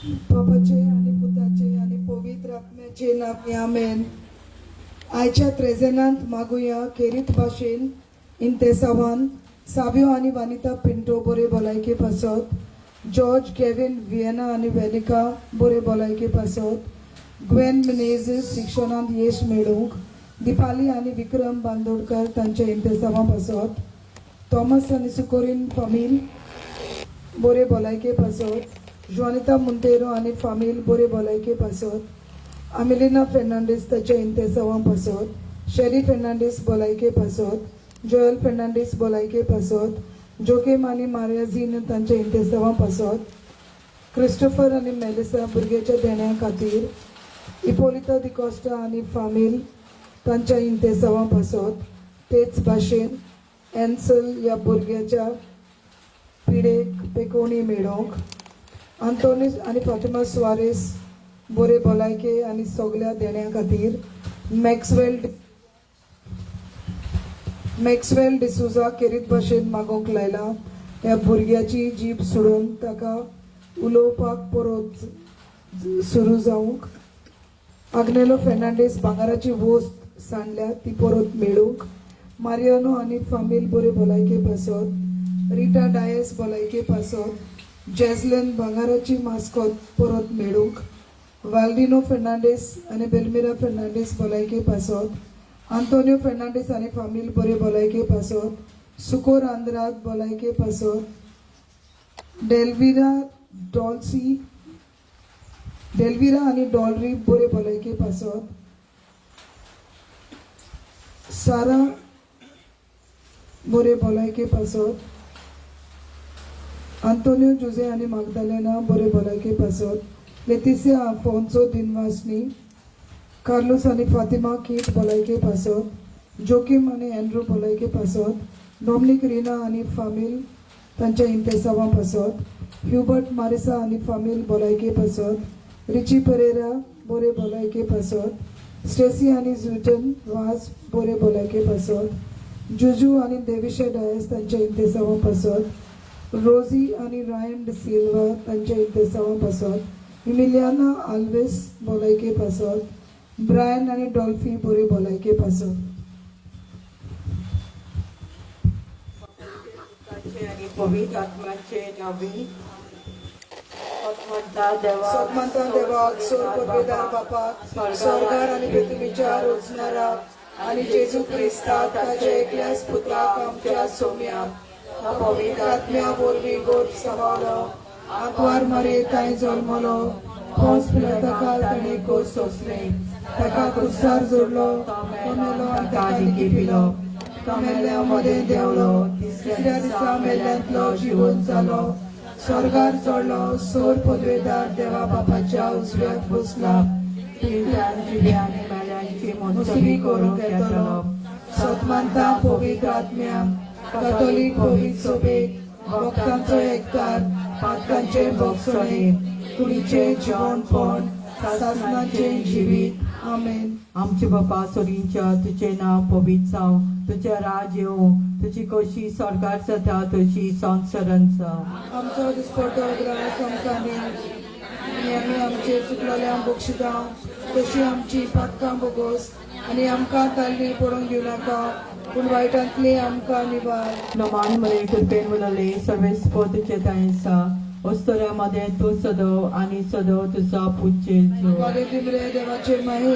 बाबाचे आणि पुताचे आणि पवित्र आत्म्याचे नावे आमेन. आयच्या त्रेजेनांत मागुया केरीत भाशेन इंतेसावान साबियो आणि वानिता पिंटो बरे भलायके पासत, जॉर्ज केविन व्हिएना आणि वेलिका बरे भलायके पासत, ग्वेन मिनेझिस शिक्षणांत यश मेळूंक, दिपाली आणि विक्रम बांदोडकर तांच्या इंतेसावा पासत, थॉमस आणि सुकोरीन फामील बरे भलायके पासत, जुआनिता मोंतेरो आणि फामील बरे भलायके पासत, अमेलिना फेर्नांडीस ताच्या इंतेसावा पासत, शेरी फेर्नांडीस भलायके पासत, जोएल फेर्नांडीस भलायके पासत, जोकेम आणि मारिया झीन तांच्या इंतेसावा पासत, क्रिस्टोफर आणि मेलिसा भुरग्याच्या देण्या खातीर, इपोलिता दिकोस्टा आणि फामील तांच्या इंतेसावा पासत, तेच भाशेन एन्सल या भुरग्याच्या पिडेक पेकोणी मेळोवंक, आंतोनीस आणि फातिमा सुआरेस बरे भलायके आणि सगळ्या देण्या खातीर, मॅक्सवेल डिसुजा केरीत भाशेन मागोंक लायला. ह्या भुरग्याची जीब सोडून ताका उलोवपाक परत सुरू जावंक, आग्नेलो फेर्नांडीस भांगाराची वस्त सांडल्या ती परत मेळूंक, मारियानो आणि फामील बरे भलायके पासत, रिटा डायस भलायके पासत, जॅझलिन भांगाराची मास्कोत परत मेळूंक, वाल्डिनो फेर्नांडीस आणि बेल्मिरा फेर्नांडीस भलायके पासत, आंतोनियो फेर्नांडीस आणि फामील बरे भलायके पासत, सुकोर आंद्रात भलायके पासत, डेल्विरा आणि डॉलरी बरे भलायके पासत, सारा बरे भलायके पासत, आंतोनियो जुजे आणि मागदालेना बरे भलायके पासत, लेतिसिया आफोन्सो दिनवासनी, कार्लोस आणि फातिमा कीट भलायके पासत, जोकिम आणि एंड्रू भलायके पासत, डॉमिनिक रीना आणि फामील तांच्या इंतेसावा पासत, ह्युबर्ट मारिसा आणि फामील भलायके पासत, रिची पेरेरा बरे भलायके पासत, स्टेसी आणि जुजन वाज बरे भलायके पासत, जुजू आणि देविशा डायस तांच्या इंतेसावा पासत, रोजी आणि रायन डिसिल्वा तांच्या इंतेसावा पासत, इमिलियाना आल्वेस भलायके पासत, ब्रायन आणि डॉल्फी बरे भलायके पासत. आणि पवित्र आत्म्याचे नावे सतमंता देवाक सोर पदवेदार बापाक स्वर्गार आणि पृथ्वीच्या रोजणारा आणि जेजू ख्रिस्ता ताच्या एकल्याच पुत्राक आमच्या सोम्याक पवित्र आत्म्या वरवीं गोड सवालो आंकवार मरे ताई जल्मलो पोंस पिलाताका ताणें कोस सोंसलें ताका क्रुसार जोडलो तो मेलो आनी ताका दिकी पिलो तो मेल्ल्या मदें देंवलो तिसऱ्या दिसा मेल्ल्यांतलो जिवंत जालो स्वर्गार चडलो सोर पदवेदार देवा बापाच्या उजव्याक बसला जिव्यांनी मेल्यांची मुसली करूंक येतलो सतमंता पवित्र आत्म्या कॅथोलिक पवित्र सभेक भक्तांचो एककार पातकांचे भोगसणे कुडीचे जेवणपण सासणाचे जिवीत आमेन. आमचे बापा सोरींच्या तुझे नाव पवित्र जावं तुझे राज येवं तुझी कशी सरकार जाता तशी संवसारांत जावं. आमचो दिसपडटो ग्रास आमकां दी आनी आमी आमचे चुकलेल्यांक बक्षिता तशी आमची पातकां बोगोस आनी आमकां ताल्ली पडोवंक दिवं नाका पूण वायटांतली आमकां निवार. नमान मरे कृपेन मुलाले सर्वेस्पो तुझे तायेसा वस्तुऱ्यामध्ये तू सदव आणि सदव तुझा पूज्य वागेती मरे देवाचे माये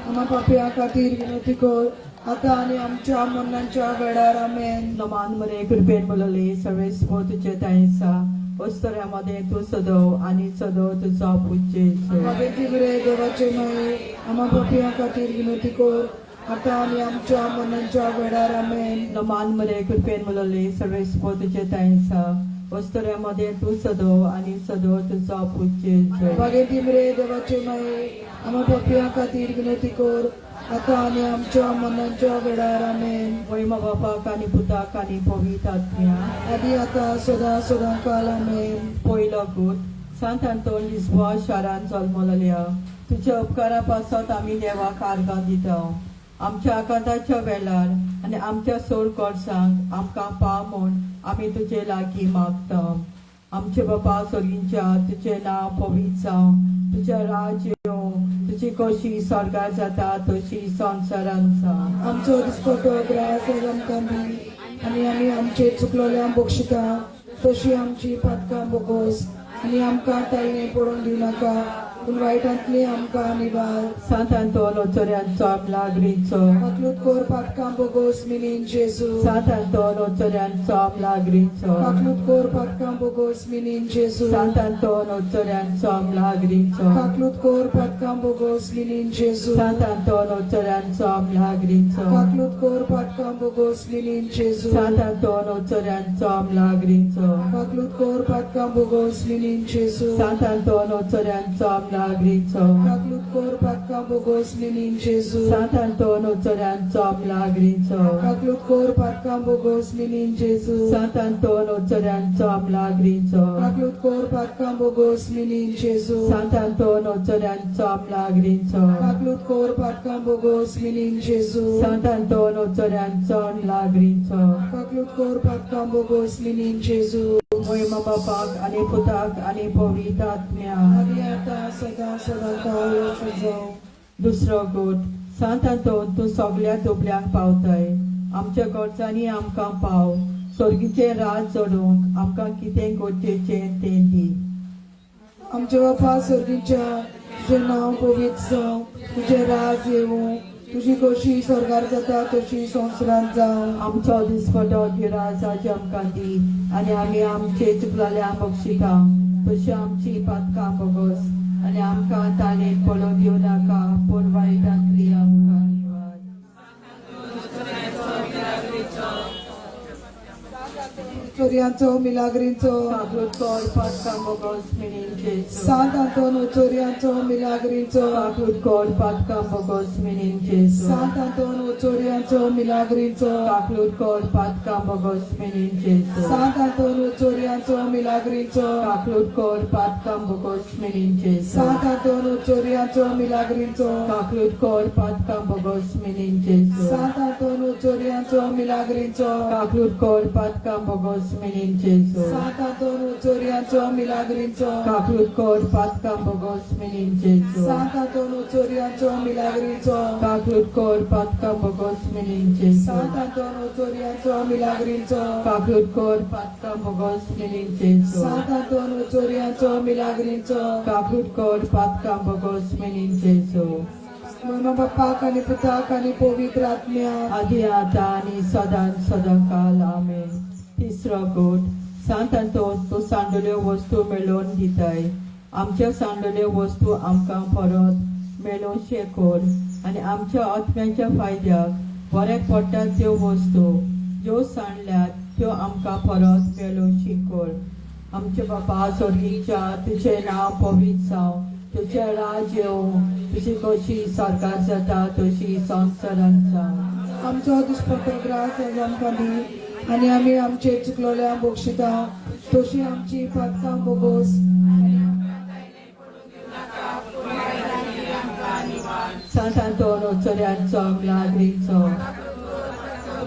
आम्हा पापया खातीर विनंती कर आता आणि आमच्या मरणाच्या वेळार आमेन. नमान मरे कृपेन मुलाले सर्वेस्पो तुझे तायेसा वस्तुऱ्यामध्ये तू सदव आणि सदव तुझा पूज्य वागेती मरे देवाचे माये आम्हा पापया खातीर विनंती कर आता आणि आमच्या मरणाच्या वेळार आमेन. नमान मरे कृपेन मुलाले सर्वेस्पो तुझे तायेसा वस्तुऱ्यामध्ये तू सदव आणि सदव तुझा पूज्य वागेती मरे देवाचे माये आम्हा पापया खातीर विनंती कर आता आणि आमच्या मरणाच्या वेळार आमेन. वैमा बापाक आणि पुताक आणि पवित्र आत्म्या आदी आता सदां काल आमेन. पयलो गूत सांत आंतोन लिस्बोआ शारांत जल्मलेल्या तुझ्या उपकारा पासत आमी देवाक आर्गां दिता. आमच्या आकांताच्या वेळार आणि आमच्या सोर कोर्सांक आमकां पाव म्हूण आमी तुजे लागीं मागता. आमचे बापा सगळींच्या तुझे नाव पवित्र जावं, तुझे राज्य येवं, तुझी कशी स्वर्गार जाता तशी संवसारांत जावं. आमचो दिसपटो ग्रास आमकां दी आनी आमी आमचे चुकलोल्यांक बक्षिता तशी आमची पातकां बोगोस आनी आमकां ताळणे पडोवन दिवनाका पूण वायटांतली आमकां निवार. Sant Antonio Torianzo Amlagrinzo, पाकलूत कोर पातकां बोगोस मिनीन जेजू. Sant Antonio Torianzo Amlagrinzo, पाकलूत कोर पातकां बोगोस मिनीन जेजू. Sant Antonio Torianzo Amlagrinzo, पाकलूत कोर पातकां बोगोस मिनीन जेजू. Sant Antonio Torianzo Amlagrinzo, पाकलूत कोर पातकां बोगोस मिनीन जेजू. Sant Antonio Torianzo Amlagrinzo, पाकलूत कोर पातकां बोगोस मिनीन जेजू. Sant Antonio Torianzo Amlagrinzo, पाकलूत कोर पातकां बोगोस मिनीन जेजू. Sant Antonio Torianzo Amlagrinzo, पाकलूत कोर पातकां बोगोस मिनीन जेजू. Sant Antonio Torianzo Amlagrinzo, पाकलूत कोर पातकां बोगोस मिनीन जेजू. Sant Antonio Torianzo Amlagrinzo, पाकलूत कोर पातकां बोगोस मिनीन जेजू. Sant Antonio Torianzo Amlagrinzo, पाकलूत कोर पातकां बोगोस मिनीन जेजू. Moima Bapak आणि पुताक आणि पवित्र आत्म्या. आदी आतां सदां सदां जावं. दुसरो गोट सांत आंतोन तूं सगळ्या दुबल्यांक पावतय. आमच्या गरजांनी आमकां पाव. स्वर्गीचे राज जोडूंक आमकां कितें गरजेचें तें दी. आमचे बापा सर्गीच्या तुजें नांव पवित्र जावं, तुजें राज येवं, तुजी कशी स्वर्गार जाता तशी संवसारांत जावं. आमचो दिसपटो गिराज आज आमकां दी आनी आमी आमचे चुकलेल्यांक बक्षिता तशी आमची पातकां बगोस आनी आमकां ताणेन पडोवन दिवं नाका पूण वायटांतली आमकां निवार. चोरयांचो मिलाग्रींचो. काकूट कोर पातकां बगोस मिनीन जेजू. सांत आंतोन चोरयांचो मिलाग्रींचो. काकूट कोर पातकां बगोस मिनीन जेजू. सांत आंतोन चोरयांचो मिलाग्रींचो. काकूट कोर पातकां बगोस मिनीन जेजू. सांत आंतोन चोरयांचो मिलाग्रींचो. काकूट कोर पातकां बगोस मिनीन जेजू. सांत आंतोन चोरयांचो मिलाग्रींचो. काकूट कोर पातकां बगोस मिनीन जेजू. सांत आंतोन चोरयांचो मिलाग्रींचो. काकूट कोर पातकां बगोस मिनीन जेजू. सांत आंतोन चोरयांचो मिलाग्रींचो. काकूट कोर पातकां बगोस मिनीन जेजू. सांत आंतोन चोरयांचो मिलाग्रींचो. काकूट कोर पातकां बगोस मिनीन जेजू. सांत आंतोन चोरयांचो मिलाग्रींचो. काकूट कोर पातकां बगोस मिनीन जेजू. सांत आंतोन चोरयांचो मिलाग्रींचो. काकूट कोर पातकां बगोस मिनीन जेजू. महिमा बापाक आनी पुताक आनी पवित्र आत्म्या. आदी आतां आनी सदां सदांकाल आमेन. तिसरो गोट सांत आंतोन तूं सांडल्यो वस्तू मेळोवन दिताय. आमच्यो सांडल्यो वस्तू आमकां परत मेळोवचे कोर आनी आमच्या आत्म्याच्या फायद्याक बऱ्याक पडटात त्यो वस्तू ज्यो सांडल्यात त्यो आमकां परत मेळोवची कोर. आमचे बापा स्वर्गीच्या तुजें नांव पवित्र जावं, तुजें राज येवं, तुजी कशी स्वर्गार जाता तशी संवसारांत जावं. आमचो दिसपट्टो ग्रास आज आमकां दी आनी आमी आमचे चुकलोल्यांक बक्षिता तशी आमची पातकां बोगोस. Sant Antonio Torianzo Amlagrinzo,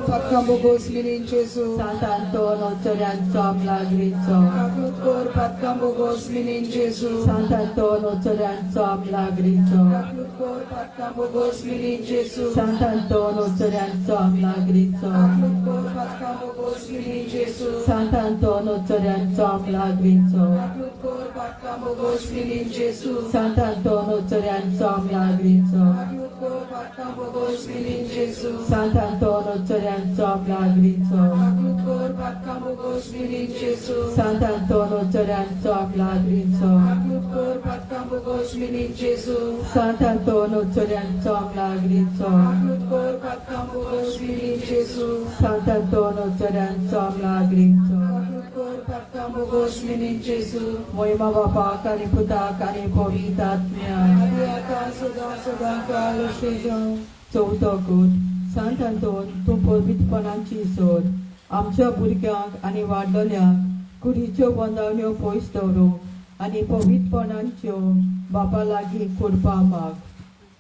पातकां बोगोस मिनीन जेजू. Sant Antonio Torianzo Amlagrinzo, काकलूत कोर पातकां बोगोस मिनीन जेजू. Sant Antonio Torianzo Amlagrinzo, काकलूत कोर पातकां बोगोस मिनीन जेजू. Sant Antonio Torianzo Amlagrinzo, काकलूत कोर पातकां बोगोस मिनीन जेजू. Sant Antonio Torianzo Amlagrinzo, काकलूत कोर पातकां बोगोस मिनीन जेजू. Sant Antonio Torianzo Amlagrinzo, काकलूत कोर पातकां बोगोस मिनीन जेजू. Sant Antonio Torianzo Amlagrinzo, काकलूत कोर पातकां बोगोस मिनीन जेजू. Sant Antonio Torianzo Amlagrinzo, काकलूत कोर पातकां बोगोस मिनीन जेजू. Sant Antonio Torianzo Amlagrinzo, काकलूत कोर पातकां बोगोस मिनीन जेजू. Sant Antonio Torianzo Amlagrinzo. काकलूत कोर पातकां बोगोस मिनीन जेजू. Moima Bapak आणि पुताक आणि पवित्र आत्म्या. आदी आतां सदां सदांकाल अशें जावं. चवथो गोट सांत आंतोन तूं पवित्रपणाची सोद आमच्या भुरग्यांक आनी वाडलोल्यांक कुडीच्यो बंदावण्यो पयस दवरूंक आनी पवित्रपणाच्यो बापा लागीं करपा माग.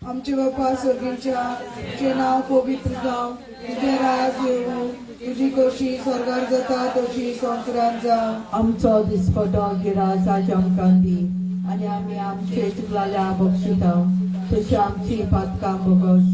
आमचे बाप्पा स्वर्गीच्या तुझे नाव पवित्र जावं, तुझे राज येवं, तुझी कशी स्वर्गार जाता तशी संवसारांत जावं. आमचो दिसपटो गिराज आज आमकां दी आनी आमी आमचे चुकलेल्या बक्षिता तशी आमची पातकां बगस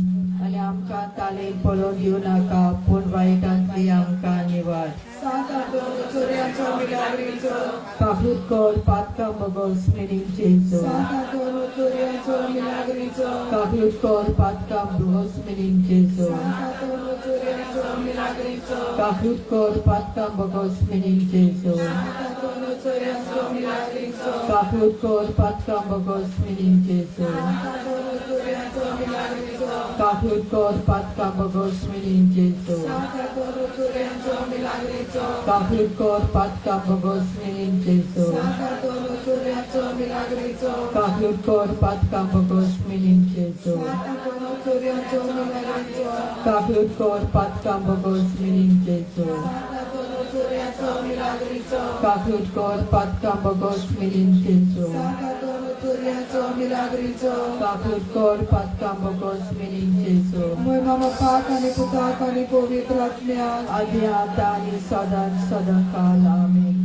आनी आमकां तालेर पडोवन दिवं नाका पूण वायटांतली आमकां निवाड. सात आठो चोरयांचो मिलाग्रीचो, काबूत कर पातकां बगस मिनींग जेजू. सात आठो चोरयांचो मिलाग्रीचो, काबूत कर पातकां बगस मिनींग जेजू. सात आठो चोरयांचो मिलाग्रीचो, काबूत कर पातकां बगस मिनींग जेजू. सात आठो चोरयांचो मिलाग्रीचो, काबूत कर पातकां बगस मिनींग जेजू. सात आठो चोरयांचो मिलाग्रीचो, काबूत कर पातकां बगस मिनींग जेजू. सात आठो चोरयांचो मिलाग्रीचो, काबूत कर पातकां बगस मिनींग जेजू. सात आठो चोरयांचो मिलाग्रीचो, काबूत कर पातकां बगस मिनींग जेजू. सात आठो चोरयांचो मिलाग्रीचो, काबूत कर पातकां बगस मिनींग जेजू. सात आठो चोरयांचो मिलाग्रीचो, काबूत कर पातकां बगस मिनींग जेजू. सात आठो चोरयांचो मिलाग्रीचो. काबूत कर पातकां बगस मिनींग जेजू. महिमा बापाक आनी पुताक आनी पवित्र आत्म्याक आदी आतां आनी सदांच सदांकाल आमेन.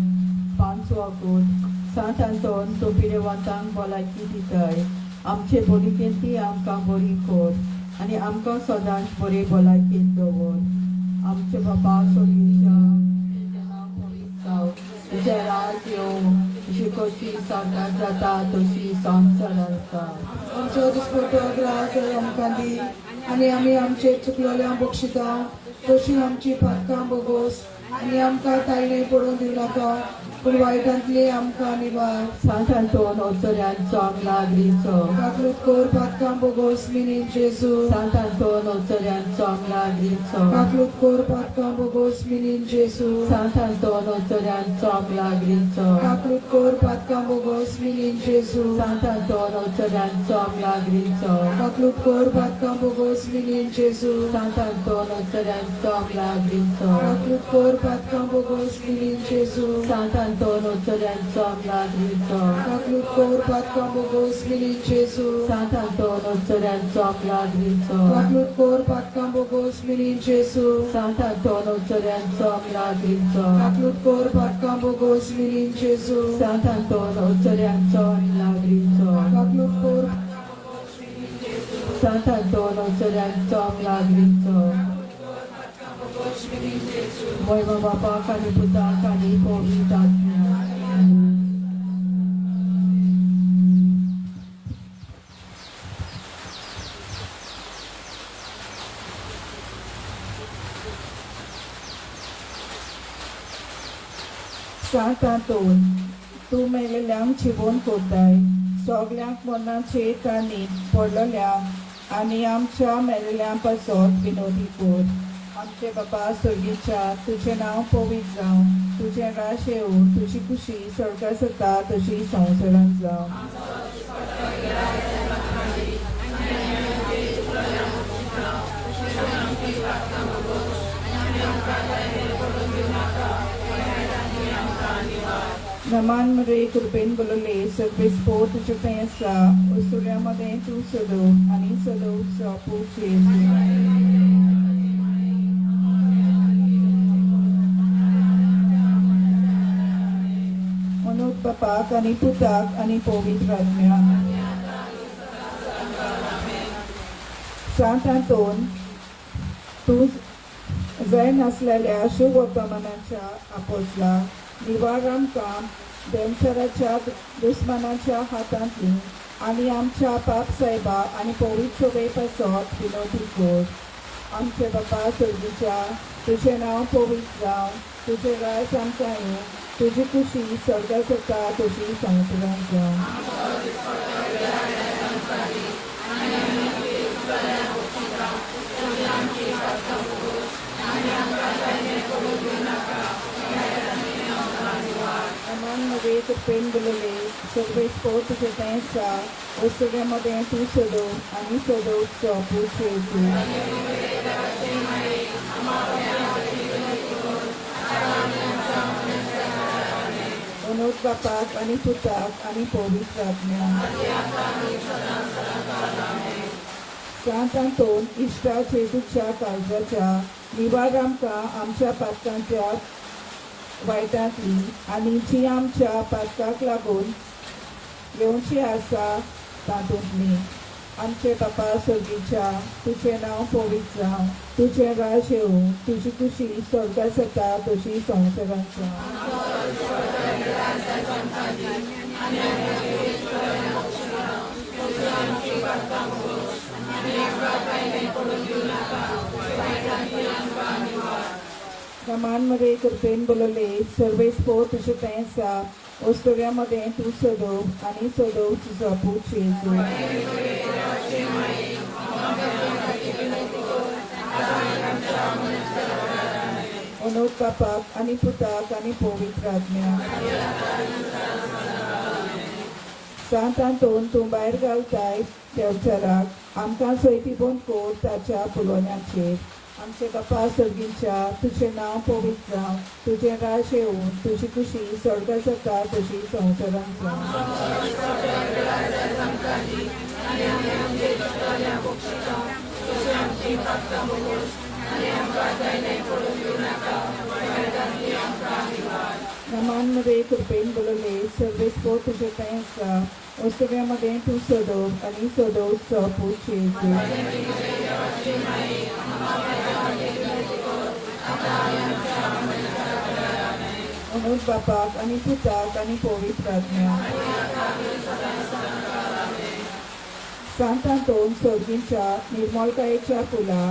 पांचवो गोठ सांत आंतोन तो पिडेवंतांक भलायकी दिताय. आमचे बडिकेंती आमकां बरी कर आनी आमकां सदांच बरे भलायकेन दवर. आमचे बापा स्वर्गीच्या तुजें नांव पवित्र जावं, तुजें राज येवं, तुजी कशी स्वर्गांत जाता तशी संवसारांत जावं. आमचो दिसपटो ग्रास आमकां दी आनी आमी आमचे चुकलेल्या बक्षिता तशी आमची पातकां बगोस आनी आमकां तायणे पडोवन दिवं नाका पूण वायटांतली आमकां निवार. सांत आंतोन ओचऱ्यांचो आमलाग्रीचो. काकलूत कोर पातकां बगोस मिनीन जेजू. सांत आंतोन ओचऱ्यांचो आमलाग्रीचो. काकलूत कोर पातकां बगोस मिनीन जेजू. सांत आंतोन ओचऱ्यांचो आमलाग्रीचो. काकलूत कोर पातकां बगोस मिनीन जेजू. सांत आंतोन ओचऱ्यांचो आमलाग्रीचो. काकलूत कोर पातकां बगोस मिनीन जेजू. सांत आंतोन ओचऱ्यांचो आमलाग्रीचो. काकलूत कोर पातकां बगोस मिनीन जेजू. सांत आंतोन ओचऱ्यांचो आमलाग्रीचो. काकलूत कोर पातकां बगोस मिनीन जेजू. सांत आंतोन ओचऱ्यांचो आमलाग्रीचो. काकलूत कोर पातकां बगोस मिनीन जेजू. सांत आंतोन ओचऱ्यांचो आमलाग्रीचो. काकलूत कोर पातकां बगोस मिनीन जेजू. सांत आंतोन ओचऱ्यांचो आमलाग्रीचो. काकलूत कोर सांत आंतोन ओचऱ्यांचो आमलाग्रीचो. महिमा बापाक आनी पुताक आनी पवित्र आत्म्याक. सांत आंतोन तूं मेलेल्यांक जिवोवन कोरताय, सगल्यांक मरणाचेर कानीत पडलेल्यांक आनी आमच्या मेलेल्या पासत विनोदी कोर. आमचे बापा स्वर्गीच्या तुजें नांव पवित्र जावं, तुजें राज येवं, तुजी खुशी स्वर्गांत जाता तशी संवसारांत जावं. नमान मरे कृपेन बोलले सर्वे स्पोर्ट तुजे थंय आसा, उसुऱ्यामध्ये तूं सदव आनी सदवचो पुजे. मनोज बापाक आनी पुताक आनी पवित्र आत्म्याक. सांत आंतोन तूं जाय नासलेल्या शुभ वर्तमानाच्या आपोसला निवार आमकां देवचाराच्या दुस्मानाच्या हातांतली आनी आमच्या पाप सायबा आनी पवित्र सवे पासत विनोदी कोर. आमचे बापा स्वर्गीच्या तुजें नांव पवित्र जावं, तुजें राज आमकां येवं, तुजी खुशी स्वर्गांत जाता तशी संवसारांत जावं. मध्ये कृपेन बोलले सर्वे स्पोर्ट तुजे थंय आसा, उसुऱ्यामध्ये तूं सदव आनी सदवचो पुजे. मनोज बापाक आनी पुताक आनी पवित्र आत्म्याक. सांतांतोन इश्टा जेजूच्या काळजाच्या निवार आमकां आमच्या पातकांच्या वायटांतली आनी जी आमच्या पातकाक लागून येवची आसा तातूंतली. आमचे बापा सर्गीच्या तुझें नांव पवित्र जावं, तुझें राज येवं, तुजी खुशी स्वर्गात जाता तशी संवसारांत जावं. प्रमाणमध्ये कृपेन बोलले सर्वेच पो तुझे तें आसा ओस्तोऱ्यामध्ये तू सदव आणि सदव तुझा पूत जेजू. अनोथ बापाक आणि पुताक आणि पवित्र आत्म्या. सांतांतोन तूं भायर घालताय देवचाराक आमकां सैती बंद कोर ताच्या पुलोवण्याचेर. आमचे बापा सर्गीच्या तुझें नांव पवित्र जावं, तुझें राज येवं, तुजी खुशी स्वर्गात जाता तशी संवसारांत जावं. नमांमध्ये कृपेन बोलले सर्वेच पो तुझे तें आसा ओस्तव्यामध्ये तू सदव आणि सदव तुझा पूत जेजू. अनोथ बापाक आणि पुताक आणि पवित्र आत्म्या. सांतांतोन सर्गीच्या निर्मळकायेच्या फुला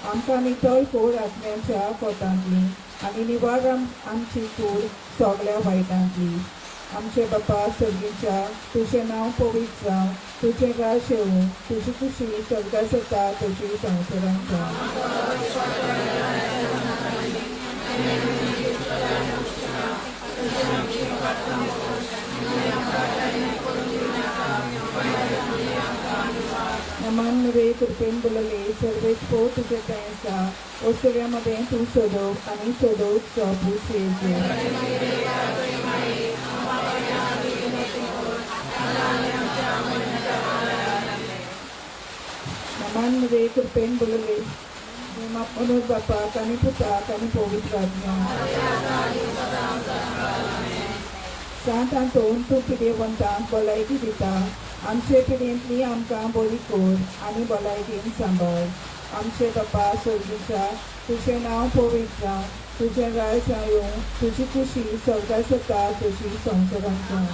आमकां नितळ कोर आत्म्याच्या कोटांतली आनी निवार आमची कूड सगळ्या वायटांतली. आमचे बापा सर्गीच्या तुझें नांव पवित्र जावं, तुझें राज येवं, तुजी खुशी स्वर्गात जाता तशी संवसारांत जावं. नमांमध्ये कृपेन बोलले सर्वेच पो तुझे तें आसा ओस्तव्यामध्ये तू सदव आणि सदव तुझा पूत जेजू. नमांमध्ये कृपेन बोलले अनोथ बापाक आणि पुताक आणि पवित्र आत्म्या. सांतांतोन तूं पिडेवंतांक भलायकी दिता आमचे पिडेंतली आमकां बरी कोर आनी भलायकेन सांबाळ. आमचे बापा सर्गीच्या तुझें नांव पवित्र जावं, तुझें राज येवं, तुजी खुशी स्वर्गात जाता तशी संवसारांत जावं.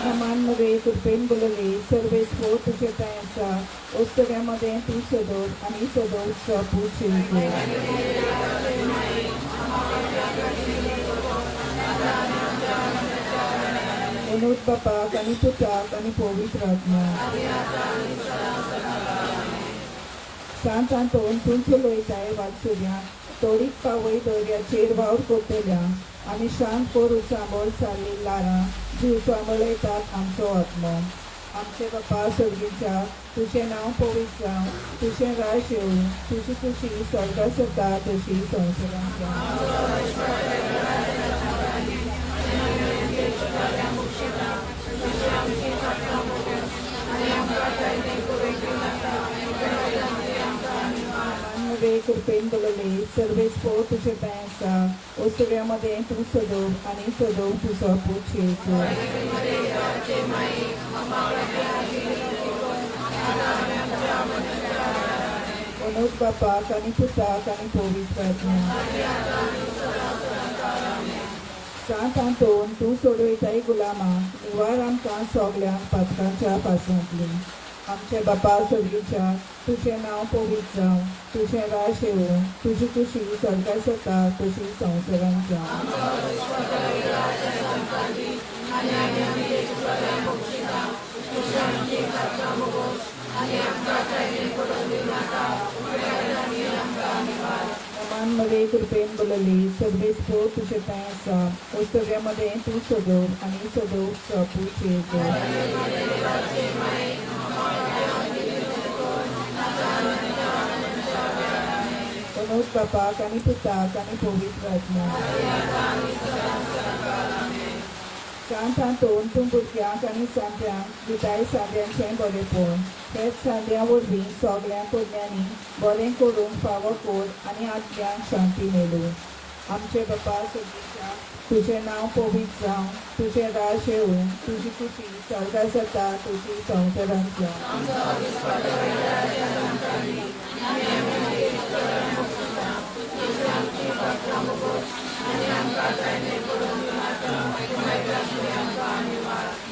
नमांमध्ये कृपेन बोलले सर्वेच पो तुझे तें आसा ओस्तव्यामध्ये तू सदव आणि सदव तुझा पूत जेजू. अनोथ बापाक आणि पुताक आणि पवित्र आत्म्या. सांतांतोन तूं चलयताय वाटसुऱ्या तोडीक पावय दर्याचेर वावर कोतल्या आनी शांत कोर उचांबळ चालली लारां जी उचांबळयतात आमचो आत्मो. आमचे बापा सर्गीच्या तुझें नांव पवित्र जावं, तुझें राज येवं, तुजी खुशी स्वर्गात जाता तशी संवसारांत जावं. नमांमध्ये कृपेन बोलले सर्वेच पो तुझे तें आसा ओस्तव्यामध्ये तू सदव आणि सदव तुझा पूत जेजू. अनोथ बापाक आणि पुताक आणि पवित्र आत्म्या. सांतांतोन तूं सोडयताय गुलामाक निवार आमकां सगळ्यांक पातकांच्या पासवांतली. आमचे बापा सर्गीच्या तुझें नांव पवित्र जावं, तुझें राज येवं, तुजी खुशी स्वर्गात जाता तशी संवसारांत जावं. नमांमध्ये कृपेन बोलले सर्वेच पो तुझे तें आसा ओस्तव्यामध्ये तू सदव आणि सदव तुझा पूत जेजू. अनोथ बापाक आनी पुताक आनी पवित्र आत्म्याक शांत हातून तूं भुरग्यांक आनी जाणट्यांक दिताय सांद्यांचें बरेंपण हेच सांद्या वरवीं सगळ्या पोरण्यांनी बरें करून फावो कर आनी आत्म्यांक शांती मेळूं आमचे बापा सगळीच्या तुजें नांव पवित्र जावं तुजें राज येवं तुजी खुशी स्वर्गात जाता तुजी संवसारांत जावं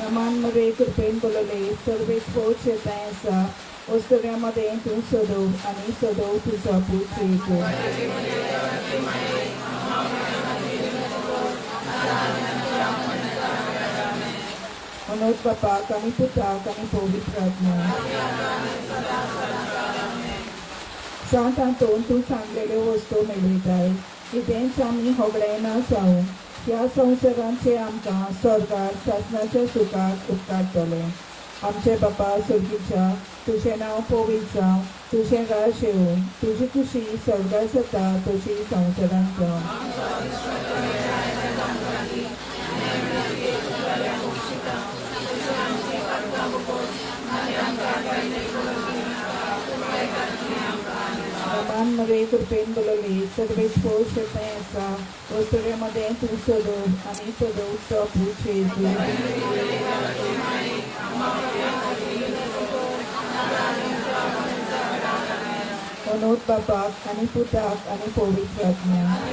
नमान मध्ये कृपेन बोलले सर्वे स्पोर्ट्स येताय आसा वस्तुऱ्यामध्ये तूं सदव आनी सदव तुझा पूत येतो मनोज बापाक आनी पुताक आनी पवित्र आत्म्याक सांत हातून तूं सांगलेल्यो वस्तू मेळयताय कितेंच आमी होगडायना जावं ह्या संवसारांचे आमकां स्वर्गार शासनाच्या सुखाक उपकारतले आमचे बापा सुर्गीच्या तुजें नांव पवित्र जावं तुजें राज येवं तुजी खुशी स्वर्गात जाता तशी संवसारांत जावं मध्ये कृपेन बोलले सर्वे स्पोर्ट्स येताय आसा वस्तुऱ्यामध्ये तूं सदव आनी सदवचो पूत येतो मनोज बापाक आनी पुताक आनी पवित्र आत्म्याक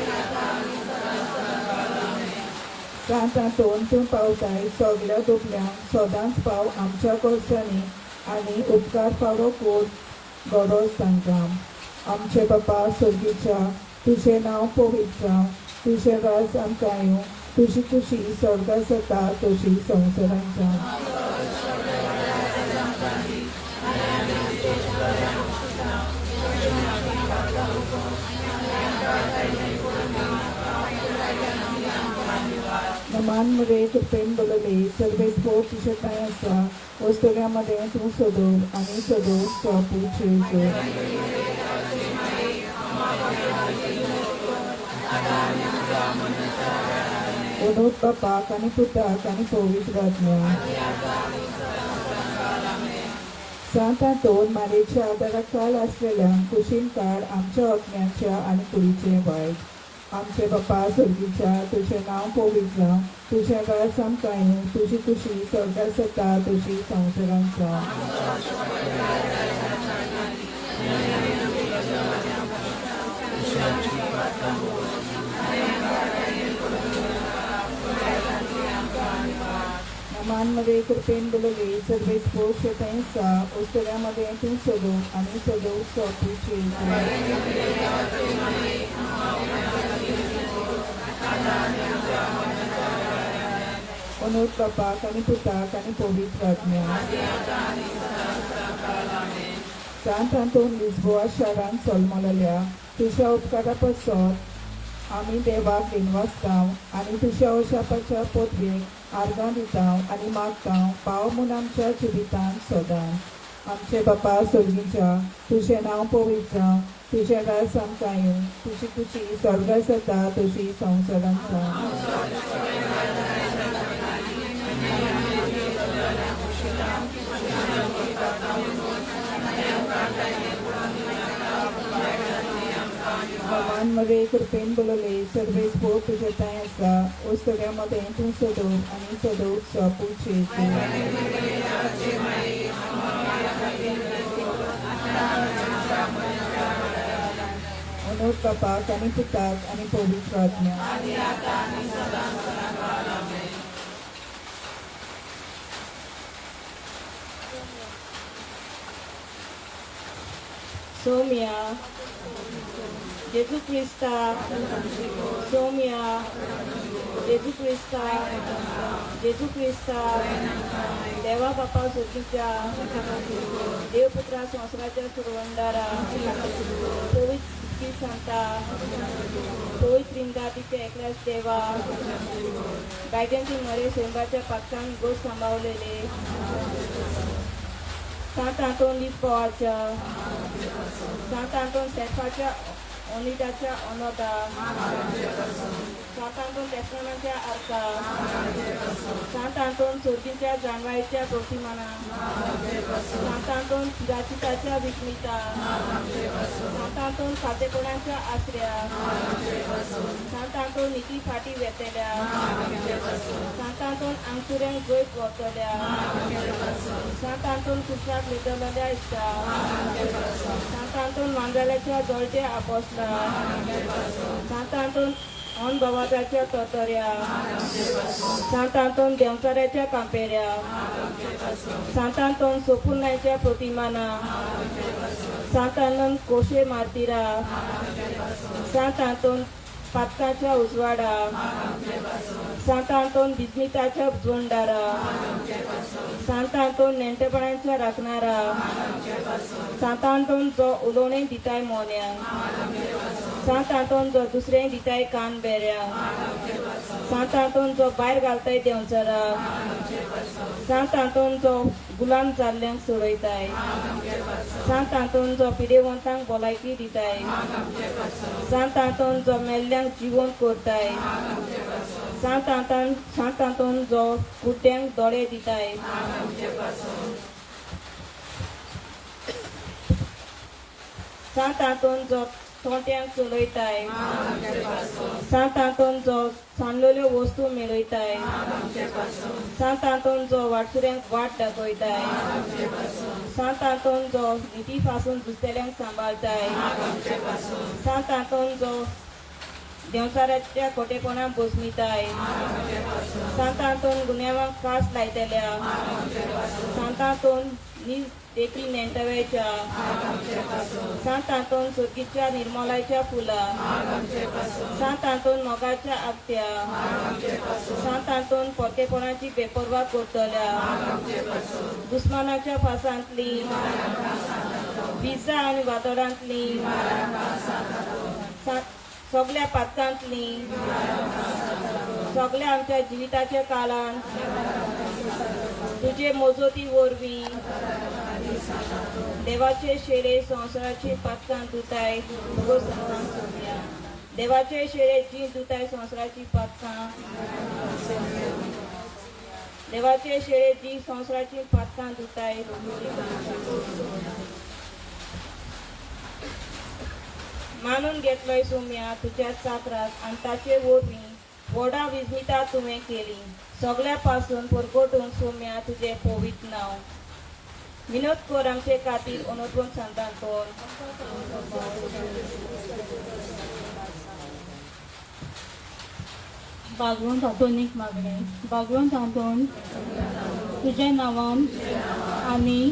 सांत हातून तूं पावताय सगळ्या दुखल्यांक सदांच पाव आमच्या कडच्यानी आनी उपकार फावो कर गरज तांकां आमचे बापा सर्गीच्या तुजें नांव पवित्र जावं तुजें राज आमकां येवं तुजी खुशी स्वर्गात जाता तशी संवसारांत जावं नमान मध्ये कृपेन बोलले सर्वे स्पोर्ट्स येताय आसा वस्तुऱ्यामध्ये तूं सदव आनी सदव पूत येतो मनोज बापाक आनी पुताक आनी पवित्र आत्म्याक सांत हातून मारेच्या आदाराक काल आसलेल्यांक कुशीन काड आमच्या अज्ञाच्या आनी कुडीचें वायट आमचे बापा सुर्गीच्या तुजें नांव पवित्र जावं तुजें राज आमकां येवं तुजी खुशी स्वर्गात जाता तशी संवसारांत जावं नमान मध्ये कृपेन बोलले सर्वे स्पोर्ट्स येताय आसा वस्तुऱ्यामध्ये तूं सदव आनी सदवचो पूत येतो मनोज बापाक आनी पुताक आनी पवित्र आत्म्याक सांत हातून लिस्बोआ शारांत सलमलल्या तुज्या उपकारा पासत आमी देवाक दिनवासतांव आनी तुज्या अशापाच्या पोतयेक आर्गां दितांव आनी मागतांव पाव म्हूण आमच्या जिवितांत सदांच आमचे बापा सुर्गीच्या तुजें नांव पवित्र जावं तुजें राज आमकां येवं तुजी खुशी स्वर्गात जाता तशी संवसारांत जावं मध्ये कृपेन बोलले सर्वे स्पोर्ट येताय आसा वस्तुऱ्यामध्ये तूं सदव आनी सदवचो पूत येतो मनोज बापाक आनी पुताक आनी पवित्र आत्म्याक Somia, Jesu Krista, Somia, Jesu Krista, Jesu Krista, देवा बापा सुर्गीच्या देवपुत्रा संवसाराच्या सुरवंदारा पवित्र सांता पवित्र इंदादीचे एकल्याच देवा गायड्यांची मरे सोमवारच्या पाक्षांनी गोष्ट सांभाळलेले सात आठवण लिस्पोवाच्या सात आठवण सेफाच्या ओनिदाच्या अनोदा सांत आंतोन तेस्तामेंटच्या आर्का सांत आंतोन सोर्गींच्या जानवायच्या प्रतिमाना सांत आंतोन चिराचिताच्या विस्मिता सांत आंतोन खातेपणाच्या आश्रया सांत आंतोन निती फाटी वेतेल्या सांत आंतोन आंगसुऱ्यांक गोयत वतल्या सांत आंतोन कुशाक लिदलेल्या इश्टा सांत आंतोन मांद्राल्याच्या जळट्या आपोसला सांत आंतोन ऑन बवाजाच्या तोतऱ्या सांत आंतोन देवचाऱ्याच्या कांपेऱ्या सांत आंतोन सोपुर्णाच्या प्रतिमाना सांत आंतोन कोशे मार्तिरा सांत आंतोन पातकाच्या उजवाडा सांत आंतोन बिजमिताच्या जोंडारा सांत आंतोन नेंटेपणाच्या राखणारा सांत आंतोन जो उलोवणे दिताय मोन्यांक सांत आंतोन जो दुसरें दिताय कान बेऱ्यांक सांत आंतोन जो भायर घालताय देंवचारा सांत आंतोन जो गुलाम जाल्ल्यांक सोडयताय सांत आंतोन जो पिडेवंतांक भलायकी दिताय सांत आंतोन जो मेल्ल्यांक जिवंत करताय सांत आंतोन जो कुड्ड्यांक दोळे दिताय सांत आंतोन जो तोंट्यांक चलयताय सांत आंतोन जो सांडलेल्यो वस्तू मेळयताय सांत आंतोन जो वाटसुऱ्यांक वाट दाखयताय सांत आंतोन जो निधी पासून दुसऱ्यांक सांबाळताय सांत आंतोन जो देवचाऱ्याच्या खोटेपणाक बसमिताय सांत आंतोन गुन्यांवांक कास लायतल्या सांत आंतोन देखी नेंटव्याच्या सांत आंतोन सोर्गीच्या निर्मलाच्या फुला सांत आंतोन मोगाच्या आगत्या सांत आंतोन परकेपणाची बेपरवा करतल्या दुस्मानाच्या पासांतली बिजा आनी वातोडांतली सगळ्या पातकांतली सगळ्या आमच्या जिविताच्या काळान तुझे मोजोती वरवीं देवाचे शेळे संवसाराची पातकां दुताय देवाचे शेळे जी दुताय संवसाराची पातकां देवाचे शेळे जी संवसाराची पातकां दुताय मानून घेतलोय सोम्या तुझ्या चाकराक आनी ताचे वरवीं व्हडा विस्मिता तुवें केली सगळ्या पासून परगटून सोम्या तुझे पवित्र नांव विनोद कर आमचे खातीर अनोदवंत सांत आंतोन भागवंत हातोनीक मागणे भागवंत हातोन तुझे नांवान आनी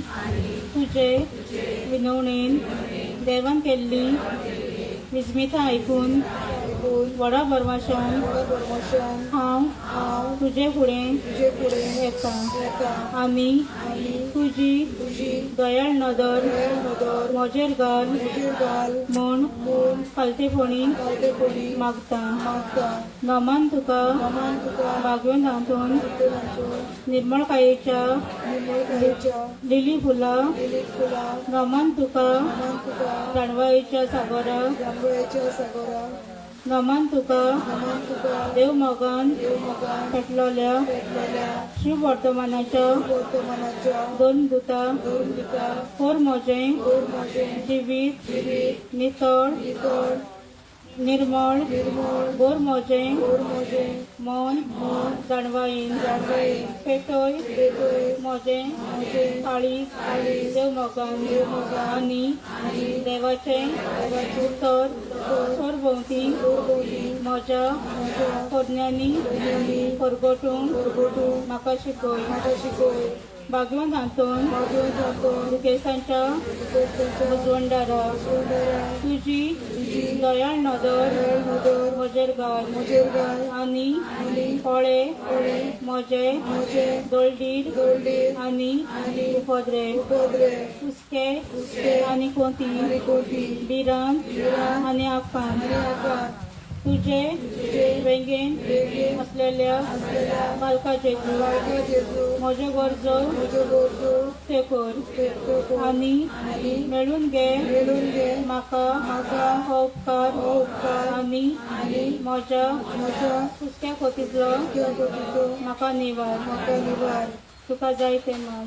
तुझे विनवणेन देवान केल्ली विस्मिता आयकून व्हडा परवाशान हांव तुजे फुडें येता आनी तुजी दयाळ नदर म्हजेर घाल म्हूण फालतेपणी मागता नमान तुका भागवंत हातून निर्मळकायेच्या लिली फुलां नमान तुका जाणवायेच्या सागरा नमान तुका देव मोगान पेटलोल्या श्री वर्तमानाच्या दोन दुतां खोर म्हजें जिवीत नितळ निर्मळ बोर मोजें मन जाणवायेन पेटोय मोजें काळीज देव मोगान आनी देवाचें उतर सरभोंवती म्हज्या पोरण्यांनी परगटूंक म्हाका शिकय भागवंत हातून मुखेशांच्या उजवंडारा तुजी दयाळ नदर म्हजेर घाल आनी फळे म्हजे दोळडीर आनी उपद्रे कुसके आनी कोंती बिरान आनी आकान तुझे वेंगेन असलेल्या बालका जेजू म्हज्यो गरजो ते कर आनी मेळून घे म्हाका हो उपकार आनी म्हज्या सुस्त्या खोतीतलो म्हाका निवार तुका जाय तें माग.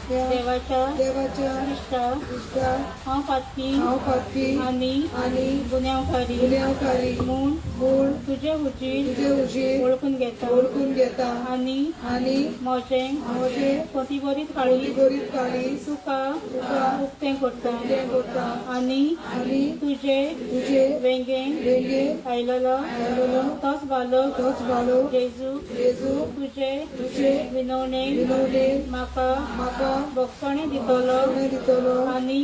देवाच्या इश्टा हांव फातकी आनी गुन्यांवकारी म्हूण तुझे उजीर ओळखून घेता आनी म्हजें खोती काळी तुका उक्तें करता आनी तुझे वेंगेन आयलोलो तोच बालक जेजू तुझे विनवणेन म्हाका भोगसणे दितलो आनी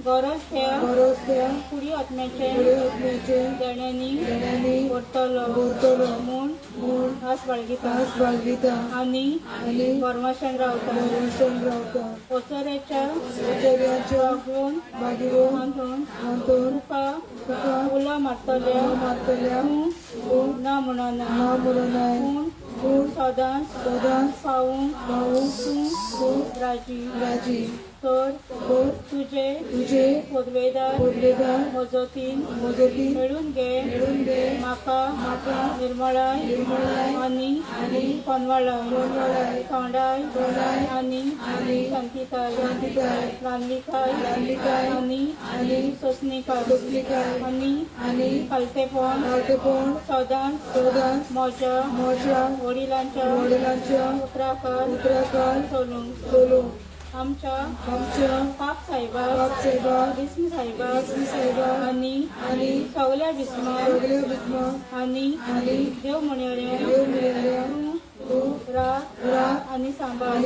गरज त्या कुडी आत्म्याचे देण्यांनी व्हरतलो म्हूण आस बाळगिता आनी परमेशन रावता ओसरेच्या वागून तुका उलो मारतल्या ना म्हणनाय पूण सदांच पावूंक तूं राजी तर तुझे पोदवेदार मजतीन मेळून घे म्हाका निर्मळाय आनी कोनवाळाय थोंडाय आनी शांतीकाय रानविकाय आनी सोसणीकाय आनी खालतेपण सदांच म्हज्या वडिलांच्या उतराकार चलूंक आमच्या पाप साहेबाक बिस्मी साहेबाक आनी सगल्या बिस्माक आनी देव म्हणयोरे रात आनी सांबाळ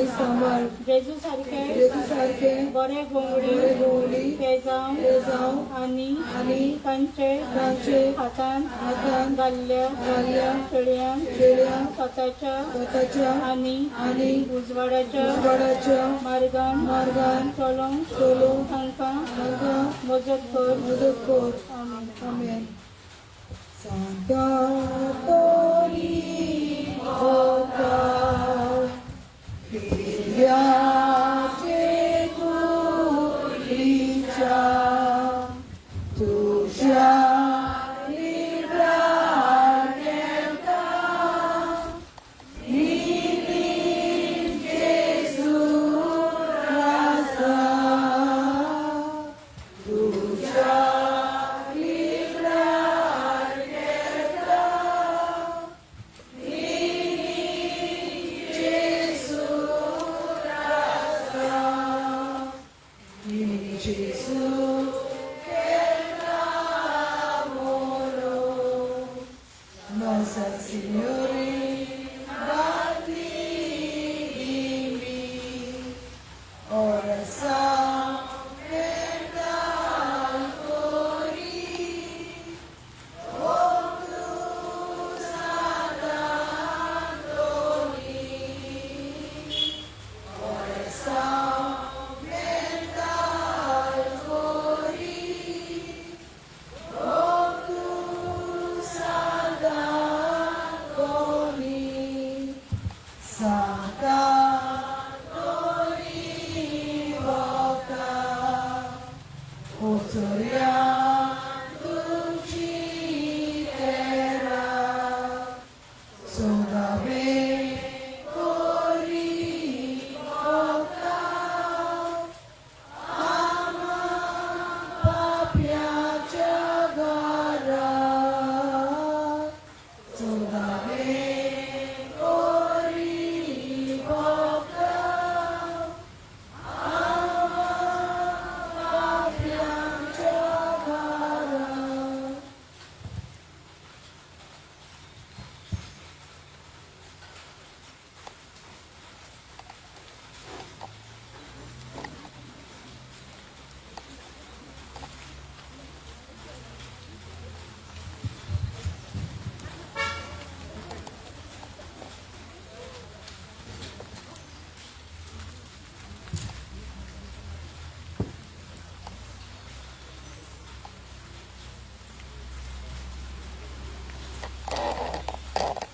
जेजू सारखे बरे गोंगडी पेजांव आनी तांचे हातान घाल्ल्या शेळयांक स्वताच्या आनी उजवाडाच्या मार्गान चलोंक तांकां मजत कर. आमेन. Santa Tori Oka Filiace Curicia Tuja Libra Delta Nini Jesu Rasa Tuja आमेन.